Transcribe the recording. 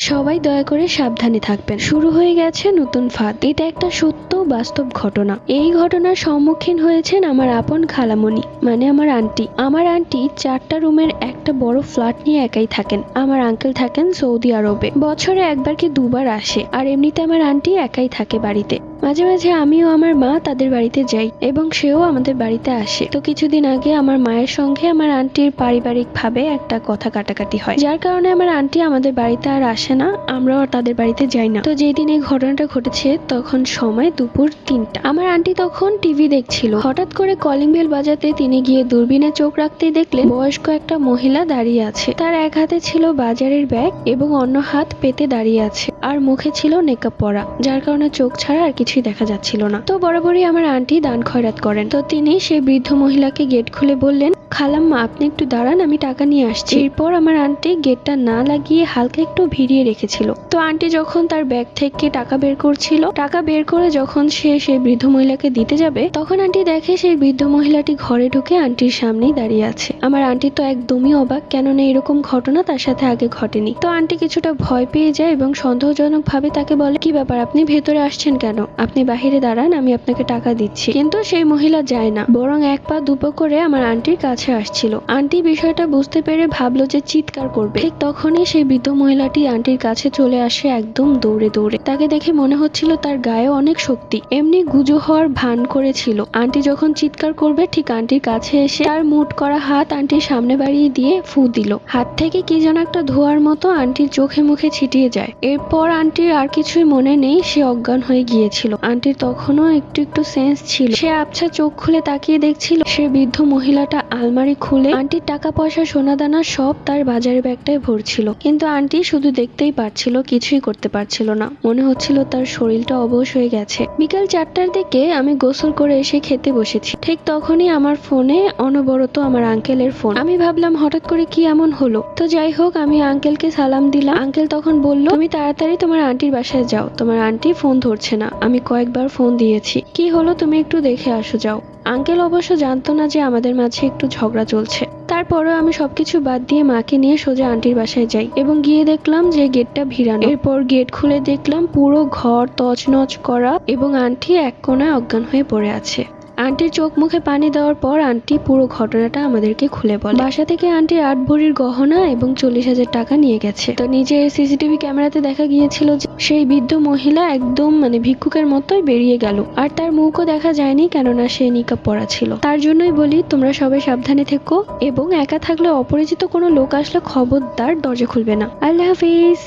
সবাই দয়া করে সাবধানে থাকবেন। শুরু হয়ে গেছে নতুন ফাঁদ। এটা একটা সত্য বাস্তব ঘটনা। এই ঘটনার সম্মুখীন হয়েছেন আমার আপন খালামণি, মানে আমার আন্টি। আমার আন্টি 4টা রুমের একটা বড় ফ্ল্যাট নিয়ে একাই থাকেন। আমার আঙ্কেল থাকেন সৌদি আরবে, বছরে একবার কি দুবার আসে। আর এমনিতে আমার আন্টি একাই থাকে বাড়িতে। মাঝে মাঝে আমিও আমার মা তাদের বাড়িতে যাই এবং সেও আমাদের বাড়িতে আসে। তো কিছুদিন আগে আমার মায়ের সঙ্গে আমার আন্টির পারিবারিক ভাবে একটা কথা কাটাকাটি হয়, যার কারণে আমার আন্টি আমাদের বাড়িতে আর আসে না, আমরাও আর তাদের বাড়িতে যাই না। তো যেই দিন এই ঘটনাটা ঘটেছে তখন সময় দুপুর 3টা। আমার আন্টি তখন টিভি দেখছিল। হঠাৎ করে কলিং বেল বাজাতে তিনি গিয়ে দূরবীনে চোখ রাখতেই দেখলেন বয়স্ক একটা মহিলা দাঁড়িয়ে আছে। তার এক হাতে ছিল বাজারের ব্যাগ এবং অন্য হাত পেতে দাঁড়িয়ে আছে, আর মুখে ছিল নেকআপ পরা, যার কারণে চোখ ছাড়া আর কিছুই দেখা যাচ্ছিল না। তো বরাবরই আমার আন্টি দান খয়রাত করেন। তো তিনি সেই বৃদ্ধ মহিলাকে গেট খুলে বললেন, খালাম্মা আপনি একটু দাঁড়ান, আমি টাকা নিয়ে আসছি। এরপর আমার আন্টি গেটটা না লাগিয়ে হালকা একটু ভিড়িয়ে রেখেছিল। তো আন্টি যখন তার ব্যাগ থেকে টাকা বের করছিল, টাকা বের করে যখন সে সেই বৃদ্ধ মহিলাকে দিতে যাবে, তখন আন্টি দেখে সেই বৃদ্ধ মহিলাটি ঘরে ঢুকে আন্টির সামনেই দাঁড়িয়ে আছে। আমার আন্টি তো একদমই অবাক, কেননা এরকম ঘটনা তার সাথে আগে ঘটেনি। তো আন্টি কিছুটা ভয় পেয়ে যায় এবং সন্দেহজনক ভাবে তাকে বলে, কি ব্যাপার, আপনি ভেতরে আসছেন কেন? আপনি বাহিরে দাঁড়ান, আমি আপনাকে টাকা দিচ্ছি। কিন্তু সেই মহিলা যায় না, বরং এক পা দুপা করে আমার আন্টির কাছে আসছিল। আন্টি বিষয়টা বুঝতে পেরে ভাবলো যে চিৎকার করবে। ঠিক তখনই সেই বৃদ্ধ মহিলাটি আন্টির কাছে চলে আসে একদম দৌড়ে দৌড়ে। তাকে দেখে মনে হচ্ছিল তার গায়ে অনেক শক্তি, এমনি গুজো হওয়ার ভান করেছিল। আন্টি যখন চিৎকার করবে ঠিক আন্টির কাছে এসে তার মুঠ করা হাত আন্টির সামনে বাড়িয়ে দিয়ে ফু দিল। হাত থেকে কি যেন একটা ধোঁয়ার মতো আন্টির চোখে মুখে ছিটিয়ে যায়। এরপর আন্টির আর কিছুই মনে নেই, সে অজ্ঞান হয়ে গিয়েছিল। আন্টির তখনও একটু একটু সেন্স ছিল। সে আবছা চোখ খুলে তাকিয়ে দেখছিল সে বৃদ্ধ মহিলাটা আলমারি খুলে আন্টির টাকা পয়সা সোনাদানা সব তার বাজারের ব্যাগটায় ভরছিল। কিন্তু আন্টি শুধু দেখতেই পারছিল, কিছুই করতে পারছিল না। মনে হচ্ছিল তার শরীরটা অবশ হয়ে গেছে। বিকাল 4টার দিকে আমি গোসল করে এসে খেতে বসেছি। ঠিক তখনই আমার ফোনে অনবরত আমার আঙ্কেলের ফোন। আমি ভাবলাম হঠাৎ করে কি এমন হলো। তো যাই হোক, আমি আঙ্কেলকে সালাম দিলাম। আঙ্কেল তখন বলল, তুমি তাড়াতাড়ি তোমার আন্টির বাসায় যাও, তোমার আন্টি ফোন ধরছে না। আমি কয়েকবার ফোন দিয়েছি, কি হলো তুমি একটু দেখে আসো যাও। আঙ্কেল অবশ্য জানতো না যে আমাদের মাঝে একটু ঝগড়া চলছে। তারপরেও আমি সবকিছু বাদ দিয়ে মাকে নিয়ে সোজা আন্টির বাসায় যাই এবং গিয়ে দেখলাম যে গেটটা ভিড়ানো। এরপর গেট খুলে দেখলাম পুরো ঘর তছনছ করা এবং আন্টি এক কোণায় অজ্ঞান হয়ে পড়ে আছে। আন্টির চোখ মুখে পানি দেওয়ার পর আন্টি পুরো ঘটনাটা আমাদেরকে খুলে বলে। বাসা থেকে আন্টির 8 ভরির গহনা এবং 40,000 টাকা নিয়ে গেছে। তো নিজের সিসিটিভি ক্যামেরাতে দেখা গিয়েছিল যে সেই বৃদ্ধ মহিলা একদম ভিক্ষুকের মতোই বেরিয়ে গেল, আর তার মুখও দেখা যায়নি, কেননা সে নিকাব পরা ছিল। তার জন্যই বলি তোমরা সবাই সাবধানে থেকো এবং একা থাকলে অপরিচিত কোনো লোক আসলে খবরদার দরজা খুলবে না। আল্লাহ হাফিজ।